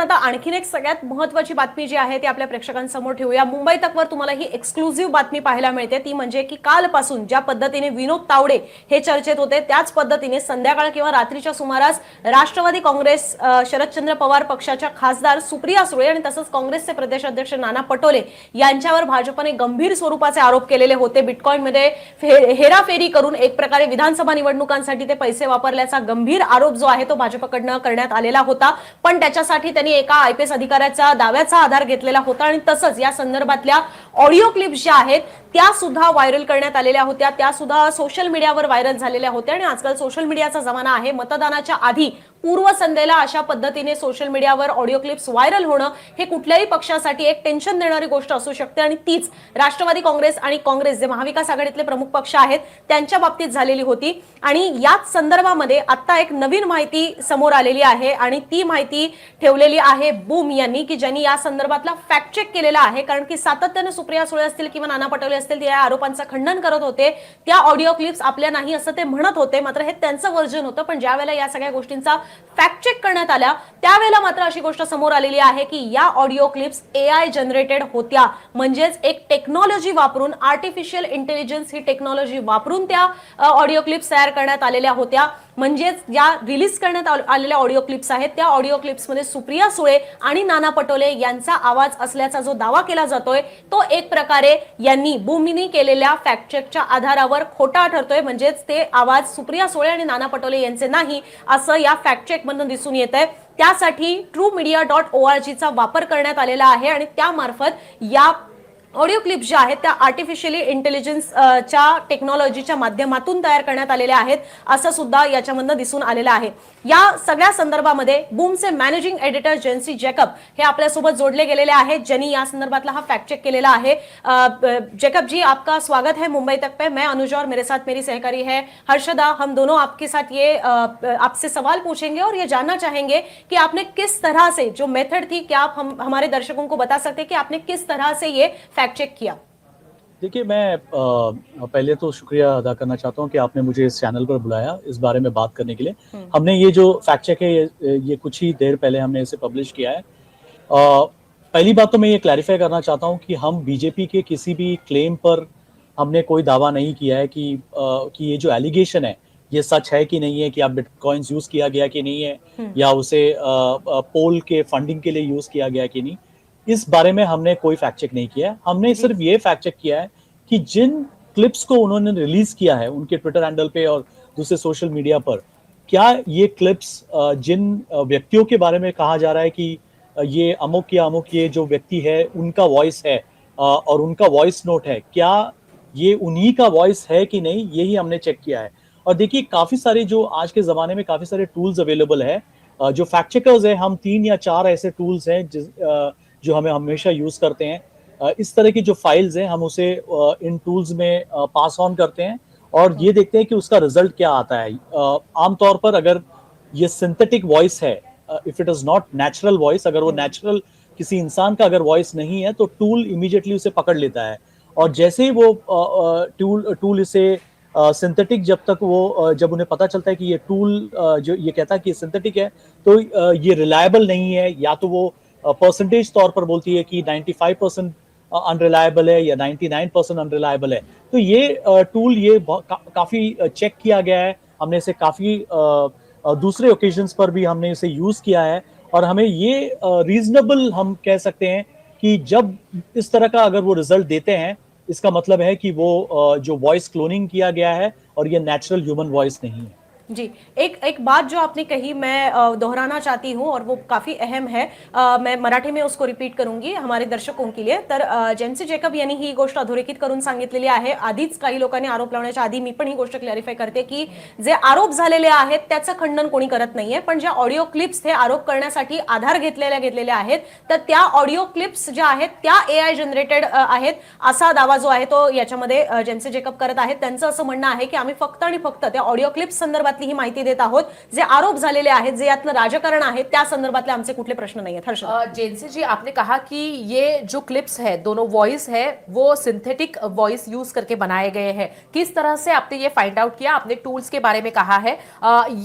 आता आणखीन एक सगळ्यात महत्त्वाची बातमी जी आहे ती आपल्या प्रेक्षकांसमोर ठेवूया। मुंबई तकवर तुम्हाला ही एक्सक्लुझिव्ह बातमी पाहायला मिळते, ती म्हणजे की कालपासून ज्या पद्धतीने विनोद तावडे हे चर्चेत होते त्याच पद्धतीने संध्याकाळ किंवा रात्रीच्या सुमारास राष्ट्रवादी काँग्रेस शरदचंद्र पवार पक्षाच्या खासदार सुप्रिया सुळे आणि तसंच काँग्रेसचे प्रदेशाध्यक्ष नाना पटोले यांच्यावर भाजपने गंभीर स्वरूपाचे आरोप केलेले होते। बिटकॉइनमध्ये हेराफेरी करून एक प्रकारे विधानसभा निवडणुकांसाठी ते पैसे वापरल्याचा गंभीर आरोप जो आहे तो भाजपकडनं करण्यात आलेला होता। पण त्याच्यासाठी त्यांनी एका आयपीएस अधिकाऱ्याच्या दाव्याचा आधार घेतलेला होता आणि तसंच या संदर्भातल्या ऑडिओ क्लिप्स ज्या आहेत त्या सुद्धा व्हायरल करण्यात आलेल्या होत्या, त्या सुद्धा सोशल मीडियावर व्हायरल झालेल्या होत्या। आणि आजकाल सोशल मीडियाचा जमाना आहे, मतदानाच्या आधी पूर्वसंध्येला अशा पद्धतीने सोशल मीडियावर ऑडिओ क्लिप्स व्हायरल होणं हे कुठल्याही पक्षासाठी एक टेन्शन देणारी गोष्ट असू शकते आणि तीच राष्ट्रवादी काँग्रेस आणि काँग्रेस जे महाविकास आघाडीतले प्रमुख पक्ष आहेत त्यांच्या बाबतीत झालेली होती। आणि याच संदर्भामध्ये आता एक नवीन माहिती समोर आलेली आहे आणि ती माहिती ठेवलेली आहे बूम यांनी, की ज्यांनी या संदर्भातला फॅक्ट चेक केलेला आहे। कारण की सातत्याने सुप्रिया सुळे असतील किंवा नाना पटोले असतील ते या आरोपांचं खंडन करत होते, त्या ऑडिओ क्लिप्स आपल्या नाही असं ते म्हणत होते, मात्र हे त्यांचं वर्जन होतं। पण ज्यावेळेला या सगळ्या गोष्टींचा फॅक्ट चेक करण्यात आल्या त्यावेळेला मात्र अशी गोष्ट समोर आलेली आहे की या ऑडिओ क्लिप्स AI जनरेटेड होत्या, म्हणजेच एक टेक्नॉलॉजी वापरून, आर्टिफिशियल इंटेलिजन्स ही टेक्नॉलॉजी वापरून त्या ऑडिओ क्लिप्स तयार करण्यात आलेल्या होत्या। म्हणजेच या रिलीज करण्यात आलेल्या ऑडिओ क्लिप्स आहेत त्या ऑडिओ क्लिप्समध्ये सुप्रिया सुळे आणि नाना पटोले यांचा आवाज असल्याचा जो दावा केला जातोय तो एक प्रकारे यांनी बूमनी केलेल्या फॅक्ट चेकच्या आधारावर खोटा ठरतोय, म्हणजेच ते आवाज सुप्रिया सुळे आणि नाना पटोले यांचे नाही असं या फॅक्ट चेक मधून दिसून येतंय। त्यासाठी truemedia.org चा वापर करण्यात आलेला आहे आणि त्यामार्फत या ऑडिओ क्लिप्स ज्या आहेत त्या आर्टिफिशियली इंटेलिजन्सच्या टेक्नॉलॉजीच्या माध्यमातून तयार करण्यात आलेल्या आहेत असं सुद्धा याच्यामधनं दिसून आलेलं आहे। या सगळ्या संदर्भामध्ये बूमचे मॅनेजिंग एडिटर जेन्सी जैकब हे आपल्यासोबत जोडले गेलेले आहेत, ज्यांनी या संदर्भातला हा फॅक्ट चेक केलेला आहे। जैकब जी, आपका स्वागत है मुंबई तक पे। मैं अनुजा और मेरे साथ मेरी सहकारी है हर्षदा। हम दोनों आपके साथ ये आपसे सवाल पूछेंगे और ये जानना चाहेंगे कि आपने किस तरह से जो मेथड थी, क्या आप हमारे दर्शकों को बता सकते हैं कि आपने किस तरह से ये फैक्ट चेक किया? देखिए, मैं पहले तो शुक्रिया अदा करना चाहता हूं कि आपने मुझे इस चैनल पर बुलाया इस बारे में बात करने के लिए। हमने ये जो फैक्ट चेक है ये कुछ ही देर पहले हमने इसे पब्लिश किया है। पहली बात तो मैं ये क्लैरिफाई करना चाहता हूं कि हम बीजेपी के किसी भी क्लेम पर हमने कोई दावा नहीं किया है कि ये जो एलिगेशन है ये सच है कि नहीं है, कि आप बिटकॉइंस यूज किया गया कि नहीं है, या उसे पोल के फंडिंग के लिए यूज किया गया कि नहीं, इस बारे में हमने कोई फैक्ट चेक नहीं किया है। हमने सिर्फ ये फैक्ट चेक किया है कि जिन क्लिप्स को उन्होंने रिलीज किया है उनके ट्विटर हैंडल पे और दूसरे सोशल मीडिया पर, क्या ये क्लिप्स जिन व्यक्तियों के बारे में कहा जा रहा है कि ये अमुक या अमुक ये जो व्यक्ति है उनका वॉइस है और उनका वॉइस नोट है, क्या ये उन्हीं का वॉइस है कि नहीं, यही हमने चेक किया है। और देखिए, काफी सारे जो आज के जमाने में काफी सारे टूल्स अवेलेबल है, जो फैक्ट चेकर्स है, हम 3 या 4 ऐसे टूल्स हैं जो हमें हमेशा यूज करते हैं। इस तरह की जो फाइल्स हैं हम उसे इन टूल्स में पास ऑन करते हैं और ये देखते हैं कि उसका रिजल्ट क्या आता है। आमतौर पर अगर ये सिंथेटिक वॉइस है, if it is not natural voice, अगर वो नेचुरल किसी इंसान का अगर वॉइस नहीं है तो टूल इमीडिएटली उसे पकड़ लेता है। और जैसे ही वो टूल इसे सिंथेटिक जब उन्हें पता चलता है कि ये टूल जो ये कहता है कि सिंथेटिक है तो ये रिलायबल नहीं है, या तो वो परसेंटेज तौर पर बोलती है कि 95% अनरिलायबल है या 99% अनरिलायबल है। तो ये टूल ये काफी चेक किया गया है, हमने इसे काफी दूसरे ओकेजन्स पर भी हमने इसे यूज किया है और हमें ये रीजनेबल हम कह सकते हैं कि जब इस तरह का अगर वो रिजल्ट देते हैं इसका मतलब है कि वो जो वॉइस क्लोनिंग किया गया है और ये नेचुरल ह्यूमन वॉइस नहीं है। जी, एक बात जो आपने कही मैं दोहराना चाहती हूँ और वो काफी अहम है, मैं मराठी में उसको रिपीट करूंगी हमारे दर्शकों के लिए। तर जेन्सी जैकब यांनी ही गोष्ट अधोरेखित करून सांगितलेली आहे। आधीच काही लोकांनी आरोप लावण्याच्या आधी मी पण ही गोष्ट क्लॅरिफाय करते की जे आरोप झालेले आहेत त्याचं खंडन कोणी करत नाहीये, पण ज्या ऑडिओ क्लिप्स हे आरोप करण्यासाठी आधार घेतलेल्या आहेत तर त्या ऑडिओ क्लिप्स ज्या आहेत त्या AI जनरेटेड आहेत असा दावा जो आहे तो याच्यामध्ये जेन्सी जैकब करत आहेत। त्यांचं असं म्हणणं आहे की आम्ही फक्त आणि फक्त त्या ऑडिओ क्लिप्स संदर्भात संदर्भातली ही माहिती देत आहोत. जे आरोप झालेले आहेत, जे यातलं राजकारण आहे, त्या संदर्भातले आमचे कुठले प्रश्न नाही आहेत. हर्षदा, जैनसी जी, आपने कहा कि ये जो क्लिप्स है, दोनों वॉइस है, वो सिंथेटिक वॉइस यूज करके बनाए गए हैं. किस तरह से आपने ये फाइंड आउट किया? आपने टूल्स के बारे में कहा है.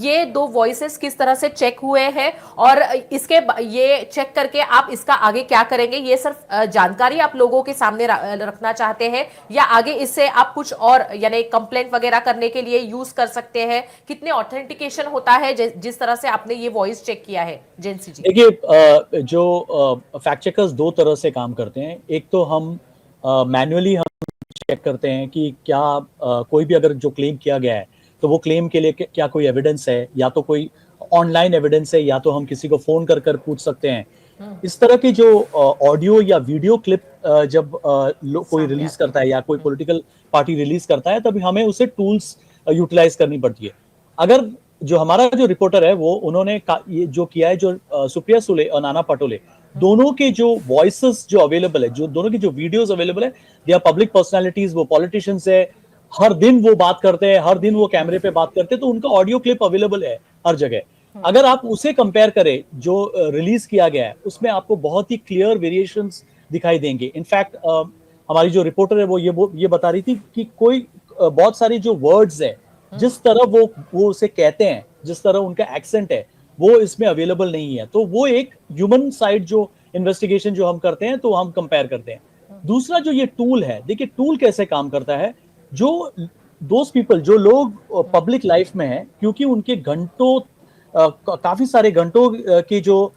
ये दो वॉइसेस किस तरह से चेक हुए हैं और ये चेक करके आप इसका आगे क्या करेंगे? ये सिर्फ जानकारी आप लोगों के सामने रखना चाहते हैं या आगे इससे आप कुछ और यानी कंप्लेंट वगैरह करने के लिए यूज कर सकते हैं? कितने ऑथेंटिकेशन होता है जिस तरह से आपने ये वॉइस चेक किया है? जेंसी जी, देखिए, जो फैक्ट चेकर्स दो तरह से काम करते हैं. एक तो हम मैन्युअली हम चेक करते हैं कि क्या कोई भी अगर जो क्लेम किया गया है तो वो क्लेम के लिए क्या कोई एविडेंस है, या तो कोई ऑनलाइन एविडेंस है, या तो हम किसी को फोन कर कर पूछ सकते हैं. इस तरह की जो ऑडियो या वीडियो क्लिप जब कोई रिलीज करता है या कोई पॉलिटिकल पार्टी रिलीज करता है, तभी हमें उसे टूल्स यूटिलाइज करनी पड़ती है. अगर जो हमारा जो रिपोर्टर है वो उन्होंने ये जो किया है, जो सुप्रिया सुले और नाना पटोले दोनों के जो वॉइसेस जो अवेलेबल है, जो दोनों की जो वीडियोस अवेलेबल है, दे आर पब्लिक पर्सनालिटीज, वो पॉलिटिशियंस है, हर दिन वो बात करते हैं, हर दिन वो कैमरे पे बात करते हैं, तो उनका ऑडियो क्लिप अवेलेबल है हर जगह. अगर आप उसे कंपेयर करें जो रिलीज किया गया है, उसमें आपको बहुत ही क्लियर वेरिएशंस दिखाई देंगे. इनफैक्ट हमारी जो रिपोर्टर है वो ये बता रही थी कि कोई बहुत सारी जो वर्ड्स है, जिस तरह वो उसे कहते हैं, जिस तरह उनका एक्सेंट है, वो इसमें अवेलेबल नहीं है. तो वो एक ह्यूमन साइड जो इन्वेस्टिगेशन जो हम करते हैं, तो हम कंपेयर करते हैं. दूसरा जो ये टूल है, देखिए टूल कैसे काम करता है. जो दोज पीपल, जो लोग पब्लिक लाइफ में हैं, क्योंकि उनके घंटों काफी सारे घंटों के जो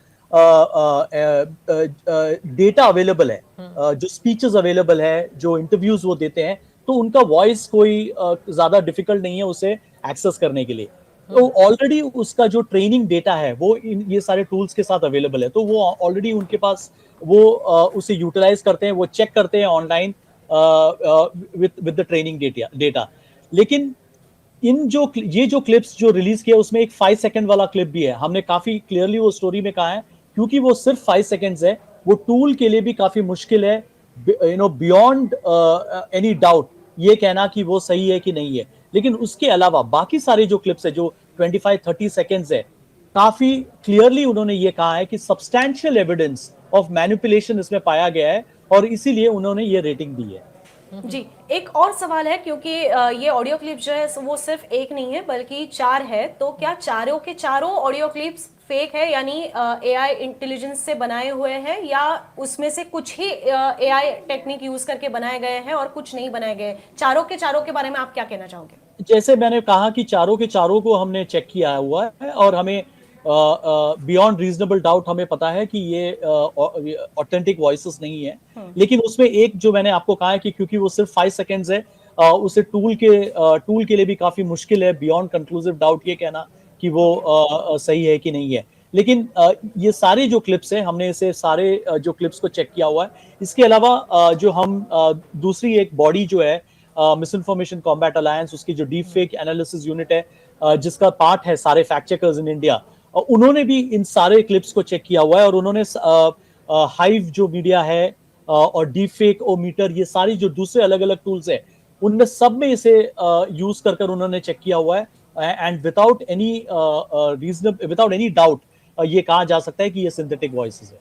डेटा अवेलेबल है, जो स्पीचेस अवेलेबल है, जो इंटरव्यूज वो देते हैं, तो उनका वॉइस कोई ज्यादा डिफिकल्ट नहीं है उसे एक्सेस करने के लिए. तो ऑलरेडी उसका जो ट्रेनिंग डेटा है वो ये सारे टूल्स के साथ अवेलेबल है. तो वो ऑलरेडी उनके पास वो उसे यूटिलाइज करते हैं, वो चेक करते हैं online with the training data. लेकिन ये जो क्लिप्स जो रिलीज किया, उसमें एक 5 सेकंड वाला क्लिप भी है. हमने काफी क्लियरली वो स्टोरी में कहा है, क्योंकि वो सिर्फ 5 सेकंड्स है, वो टूल के लिए भी काफी मुश्किल है, बियॉन्ड एनी डाउट ये कहना कि वो सही है कि नहीं है. लेकिन उसके अलावा बाकी सारे जो क्लिप्स है, जो 25-30 सेकंड्स है, काफी क्लियरली उन्होंने ये कहा है कि सब्सटैंशियल एविडेंस ऑफ मैनिपुलेशन इसमें पाया गया है, और इसीलिए उन्होंने ये रेटिंग दी है. जी, एक और सवाल है, क्योंकि ये ऑडियो क्लिप जो है वो सिर्फ एक नहीं है बल्कि 4 है. तो क्या चारों के चारों ऑडियो क्लिप्स फेक है, यानी एआई इंटेलिजेंस से बनाए हुए हैं, या उसमें से कुछ ही एआई टेक्निक यूज करके बनाए गए हैं और कुछ नहीं बनाए गए? चारों के चारों के बारे में आप क्या कहना चाहोगे? जैसे मैंने कहा कि चारों के चारों को हमने चेक किया हुआ है, और हमें बियॉन्ड रीजनेबल डाउट हमें पता है कि ये ऑथेंटिक वॉइसेस नहीं है. लेकिन उसमें एक जो मैंने आपको कहा है कि क्योंकि वो सिर्फ 5 सेकंड्स है, उसे टूल के लिए भी काफी मुश्किल है बियॉन्ड कंक्लूसिव डाउट ये कहना कि वो सही है कि नहीं है. लेकिन ये सारे जो क्लिप्स हैं, हमने इसे सारे जो क्लिप्स को चेक किया हुआ है. इसके अलावा जो हम दूसरी एक बॉडी जो है, मिस इन्फॉर्मेशन कॉम्बैट अलायंस, उसकी जो डीप फेक एनालिसिस यूनिट है, जिसका पार्ट है सारे फैक्ट चेकर्स इन इंडिया, उन्होंने भी इन सारे क्लिप्स को चेक किया हुआ है, और उन्होंने हाइव जो मीडिया है और डीप फेक ओ मीटर, ये सारी जो दूसरे अलग अलग टूल्स है, उनमें सब में इसे यूज कर उन्होंने चेक किया हुआ है. एंड विदाउट एनी डाउट ये कहा जा सकता है कि ये सिंथेटिक वॉइसेस है.